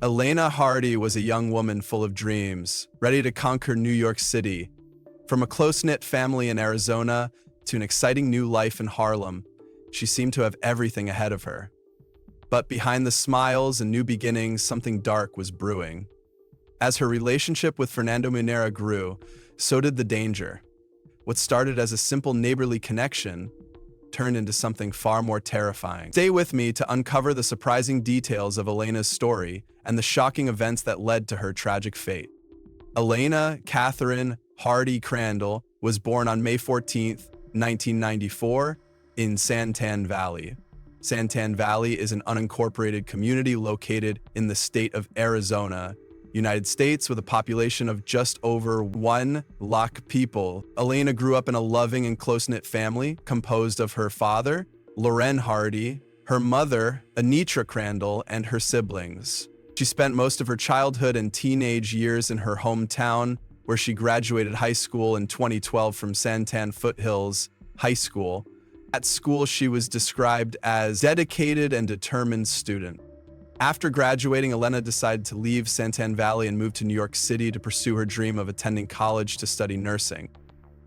Alayna Hardy was a young woman full of dreams, ready to conquer New York City. From a close-knit family in Arizona to an exciting new life in Harlem, she seemed to have everything ahead of her. But behind the smiles and new beginnings, something dark was brewing. As her relationship with Fernando Munera grew, so did the danger. What started as a simple neighborly connection turned into something far more terrifying. Stay with me to uncover the surprising details of Alayna's story and the shocking events that led to her tragic fate. Alayna Catherine Hardy Crandall was born on May 14, 1994, in Santan Valley. Santan Valley is an unincorporated community located in the state of Arizona, United States, with a population of just over 1 lakh people. Alayna grew up in a loving and close-knit family composed of her father, Loren Hardy, her mother, Anitra Crandall, and her siblings. She spent most of her childhood and teenage years in her hometown, where she graduated high school in 2012 from Santan Foothills High School. At school, she was described as a dedicated and determined student. After graduating, Alayna decided to leave Santan Valley and move to New York City to pursue her dream of attending college to study nursing.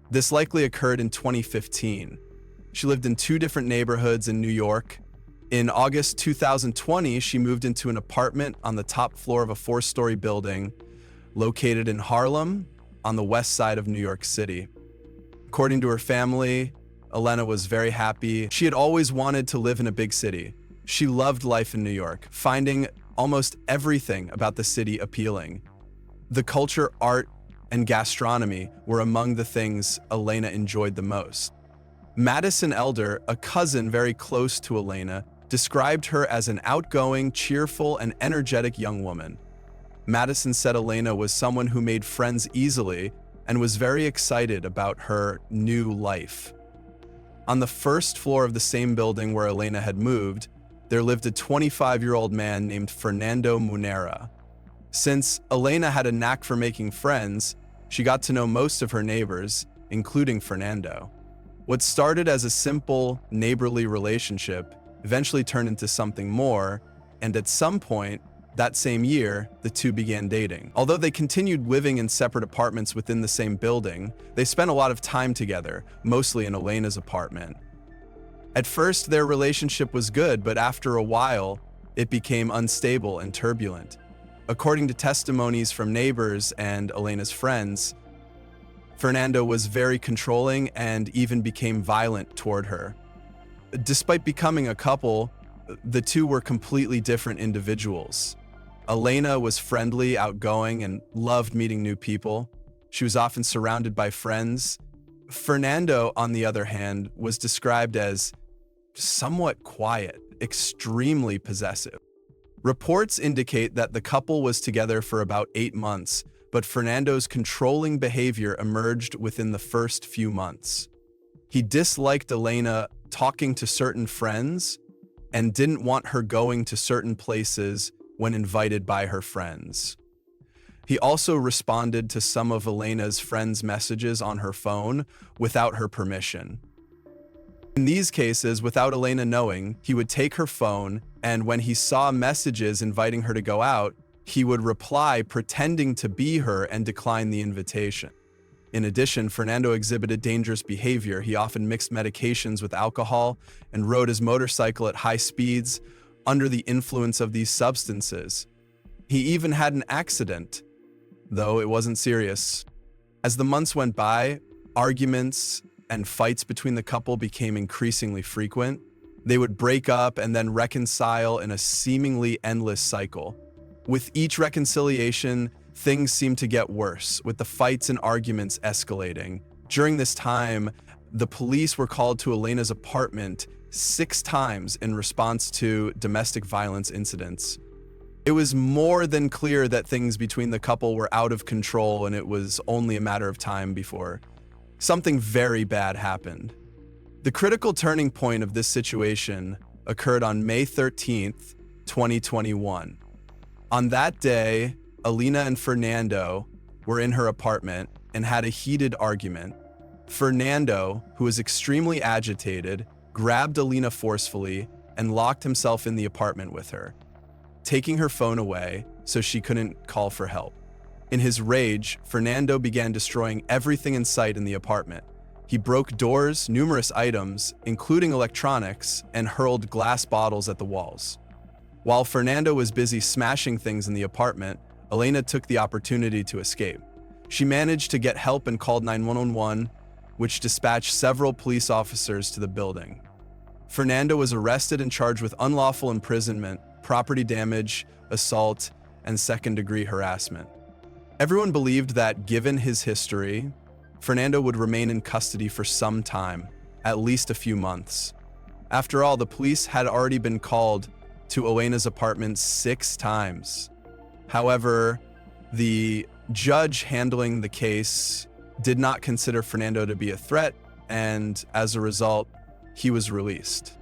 This likely occurred in 2015. She lived in 2 different neighborhoods in New York. In August 2020, she moved into an apartment on the top floor of a 4-story building located in Harlem on the west side of New York City. According to her family, Alayna was very happy. She had always wanted to live in a big city. She loved life in New York, finding almost everything about the city appealing. The culture, art, and gastronomy were among the things Alayna enjoyed the most. Madison Elder, a cousin very close to Alayna, described her as an outgoing, cheerful, and energetic young woman. Madison said Alayna was someone who made friends easily and was very excited about her new life. On the first floor of the same building where Alayna had moved, there lived a 25-year-old man named Fernando Munera. Since Alayna had a knack for making friends, she got to know most of her neighbors, including Fernando. What started as a simple, neighborly relationship eventually turned into something more, and at some point, that same year, the two began dating. Although they continued living in separate apartments within the same building, they spent a lot of time together, mostly in Alayna's apartment. At first, their relationship was good, but after a while, it became unstable and turbulent. According to testimonies from neighbors and Alayna's friends, Fernando was very controlling and even became violent toward her. Despite becoming a couple, the two were completely different individuals. Alayna was friendly, outgoing, and loved meeting new people. She was often surrounded by friends. Fernando, on the other hand, was described as somewhat quiet, extremely possessive. Reports indicate that the couple was together for about 8 months, but Fernando's controlling behavior emerged within the first few months. He disliked Alayna talking to certain friends and didn't want her going to certain places when invited by her friends. He also responded to some of Alayna's friends' messages on her phone without her permission. In these cases, without Alayna knowing, he would take her phone, and when he saw messages inviting her to go out, he would reply pretending to be her and decline the invitation. In addition, Fernando exhibited dangerous behavior. He often mixed medications with alcohol and rode his motorcycle at high speeds under the influence of these substances. He even had an accident, though it wasn't serious. As the months went by, arguments and fights between the couple became increasingly frequent. They would break up and then reconcile in a seemingly endless cycle. With each reconciliation, things seemed to get worse, with the fights and arguments escalating. During this time, the police were called to Alayna's apartment 6 times in response to domestic violence incidents. It was more than clear that things between the couple were out of control, and it was only a matter of time before something very bad happened. The critical turning point of this situation occurred on May 13th, 2021. On that day, Alayna and Fernando were in her apartment and had a heated argument. Fernando, who was extremely agitated, grabbed Alayna forcefully and locked himself in the apartment with her. Taking her phone away, so she couldn't call for help. In his rage, Fernando began destroying everything in sight in the apartment. He broke doors, numerous items, including electronics, and hurled glass bottles at the walls. While Fernando was busy smashing things in the apartment, Alayna took the opportunity to escape. She managed to get help and called 911, which dispatched several police officers to the building. Fernando was arrested and charged with unlawful imprisonment, property damage, assault, and second-degree harassment. Everyone believed that, given his history, Fernando would remain in custody for some time, at least a few months. After all, the police had already been called to Alayna's apartment 6 times. However, the judge handling the case did not consider Fernando to be a threat, and as a result, he was released.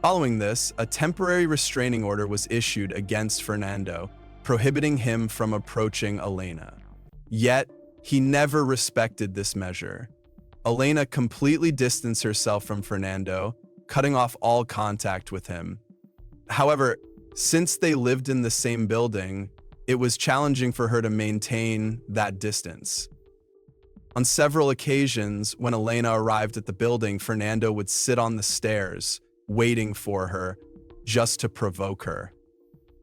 Following this, a temporary restraining order was issued against Fernando, prohibiting him from approaching Alayna. Yet, he never respected this measure. Alayna completely distanced herself from Fernando, cutting off all contact with him. However, since they lived in the same building, it was challenging for her to maintain that distance. On several occasions, when Alayna arrived at the building, Fernando would sit on the stairs, waiting for her, just to provoke her.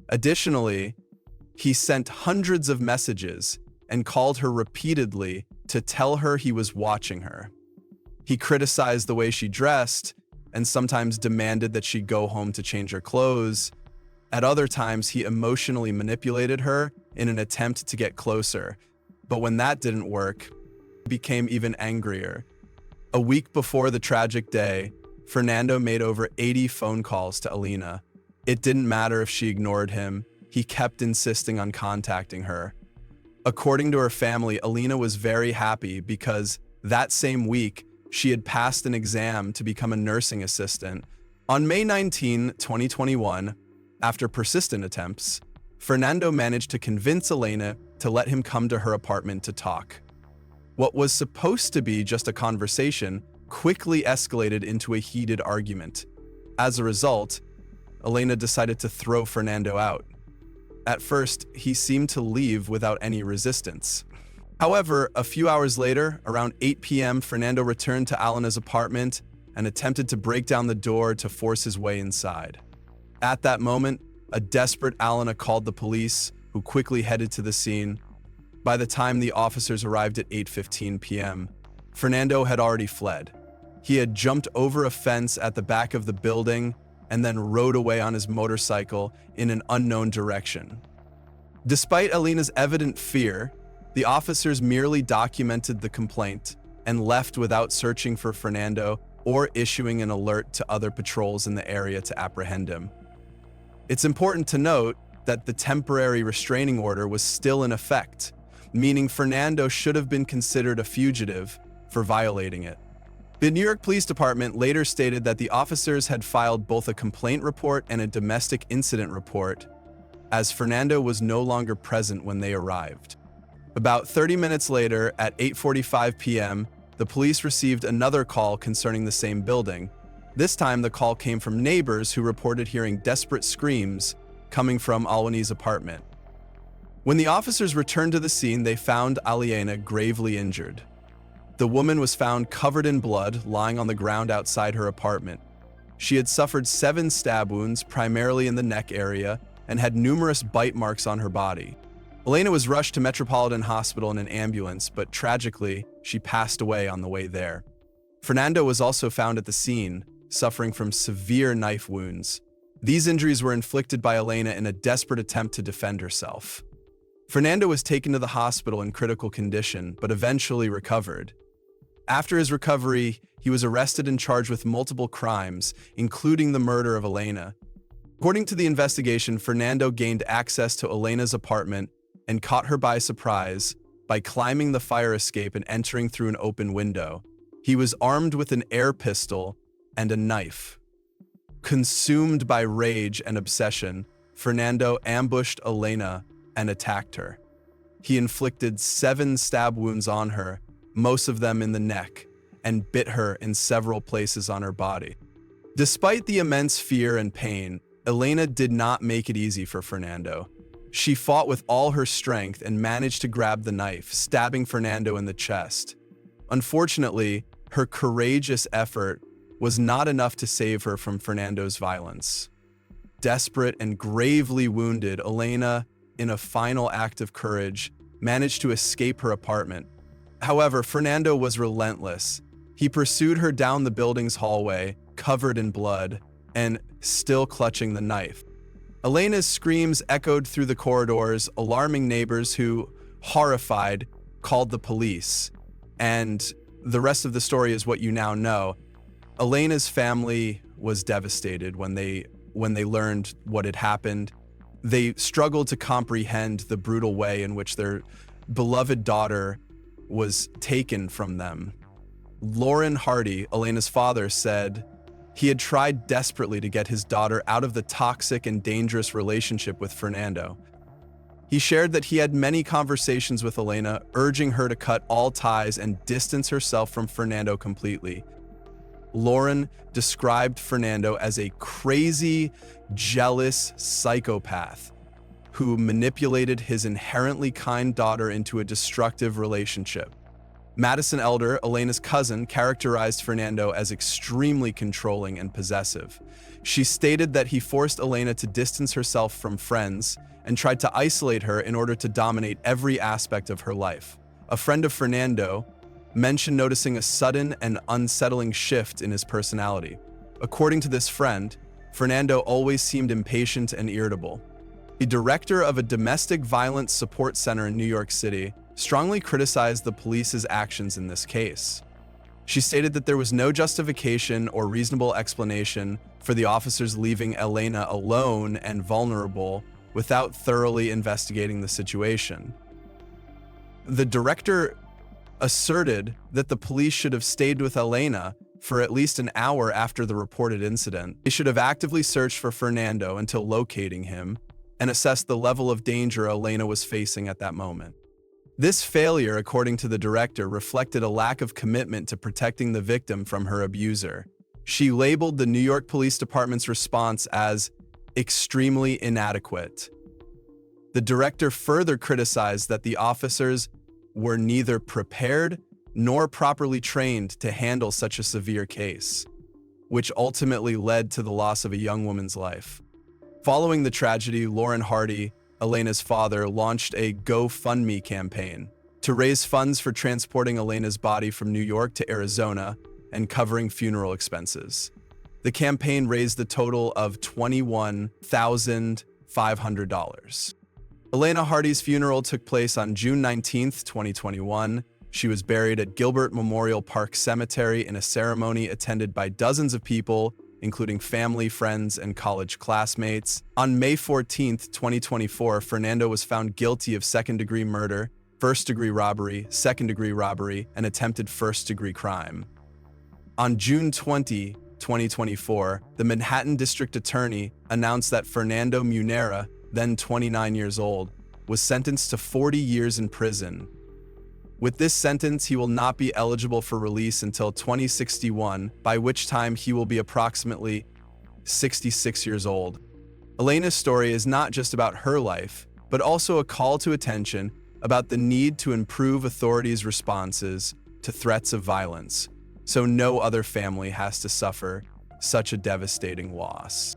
Additionally, he sent hundreds of messages and called her repeatedly to tell her he was watching her. He criticized the way she dressed and sometimes demanded that she go home to change her clothes. At other times, he emotionally manipulated her in an attempt to get closer. But when that didn't work, he became even angrier. A week before the tragic day, Fernando made over 80 phone calls to Alayna. It didn't matter if she ignored him. He kept insisting on contacting her. According to her family, Alayna was very happy because that same week, she had passed an exam to become a nursing assistant. On May 19, 2021, after persistent attempts, Fernando managed to convince Alayna to let him come to her apartment to talk. What was supposed to be just a conversation quickly escalated into a heated argument. As a result, Alayna decided to throw Fernando out. At first, he seemed to leave without any resistance. However, a few hours later, around 8 p.m., Fernando returned to Alayna's apartment and attempted to break down the door to force his way inside. At that moment, a desperate Alayna called the police, who quickly headed to the scene. By the time the officers arrived at 8:15 p.m., Fernando had already fled. He had jumped over a fence at the back of the building and then rode away on his motorcycle in an unknown direction. Despite Alayna's evident fear, the officers merely documented the complaint and left without searching for Fernando or issuing an alert to other patrols in the area to apprehend him. It's important to note that the temporary restraining order was still in effect, meaning Fernando should have been considered a fugitive for violating it. The New York Police Department later stated that the officers had filed both a complaint report and a domestic incident report, as Fernando was no longer present when they arrived. About 30 minutes later, at 8:45 p.m., the police received another call concerning the same building. This time, the call came from neighbors who reported hearing desperate screams coming from Alayna's apartment. When the officers returned to the scene, they found Alayna gravely injured. The woman was found covered in blood, lying on the ground outside her apartment. She had suffered 7 stab wounds, primarily in the neck area, and had numerous bite marks on her body. Alayna was rushed to Metropolitan Hospital in an ambulance, but tragically, she passed away on the way there. Fernando was also found at the scene, suffering from severe knife wounds. These injuries were inflicted by Alayna in a desperate attempt to defend herself. Fernando was taken to the hospital in critical condition, but eventually recovered. After his recovery, he was arrested and charged with multiple crimes, including the murder of Alayna. According to the investigation, Fernando gained access to Alayna's apartment and caught her by surprise by climbing the fire escape and entering through an open window. He was armed with an air pistol and a knife. Consumed by rage and obsession, Fernando ambushed Alayna and attacked her. He inflicted 7 stab wounds on her, most of them in the neck, and bit her in several places on her body. Despite the immense fear and pain, Alayna did not make it easy for Fernando. She fought with all her strength and managed to grab the knife, stabbing Fernando in the chest. Unfortunately, her courageous effort was not enough to save her from Fernando's violence. Desperate and gravely wounded, Alayna, in a final act of courage, managed to escape her apartment. However, Fernando was relentless. He pursued her down the building's hallway, covered in blood, and still clutching the knife. Alayna's screams echoed through the corridors, alarming neighbors who, horrified, called the police. And the rest of the story is what you now know. Alayna's family was devastated when they learned what had happened. They struggled to comprehend the brutal way in which their beloved daughter was taken from them. Alayna Hardy, Alayna's father, said he had tried desperately to get his daughter out of the toxic and dangerous relationship with Fernando. He shared that he had many conversations with Alayna, urging her to cut all ties and distance herself from Fernando completely. Lauren described Fernando as a crazy, jealous psychopath who manipulated his inherently kind daughter into a destructive relationship. Madison Elder, Alayna's cousin, characterized Fernando as extremely controlling and possessive. She stated that he forced Alayna to distance herself from friends and tried to isolate her in order to dominate every aspect of her life. A friend of Fernando mentioned noticing a sudden and unsettling shift in his personality. According to this friend, Fernando always seemed impatient and irritable. The director of a domestic violence support center in New York City strongly criticized the police's actions in this case. She stated that there was no justification or reasonable explanation for the officers leaving Alayna alone and vulnerable without thoroughly investigating the situation. The director asserted that the police should have stayed with Alayna for at least an hour after the reported incident. They should have actively searched for Fernando until locating him and assessed the level of danger Alayna was facing at that moment. This failure, according to the director, reflected a lack of commitment to protecting the victim from her abuser. She labeled the New York Police Department's response as extremely inadequate. The director further criticized that the officers were neither prepared nor properly trained to handle such a severe case, which ultimately led to the loss of a young woman's life. Following the tragedy, Alayna Hardy, Alayna's father, launched a GoFundMe campaign to raise funds for transporting Alayna's body from New York to Arizona and covering funeral expenses. The campaign raised a total of $21,500. Alayna Hardy's funeral took place on June 19, 2021. She was buried at Gilbert Memorial Park Cemetery in a ceremony attended by dozens of people, including family, friends, and college classmates. On May 14, 2024, Fernando was found guilty of second-degree murder, first-degree robbery, second-degree robbery, and attempted first-degree crime. On June 20, 2024, the Manhattan District Attorney announced that Fernando Munera, then 29 years old, was sentenced to 40 years in prison. With this sentence, he will not be eligible for release until 2061, by which time he will be approximately 66 years old. Alayna's story is not just about her life, but also a call to attention about the need to improve authorities' responses to threats of violence, so no other family has to suffer such a devastating loss.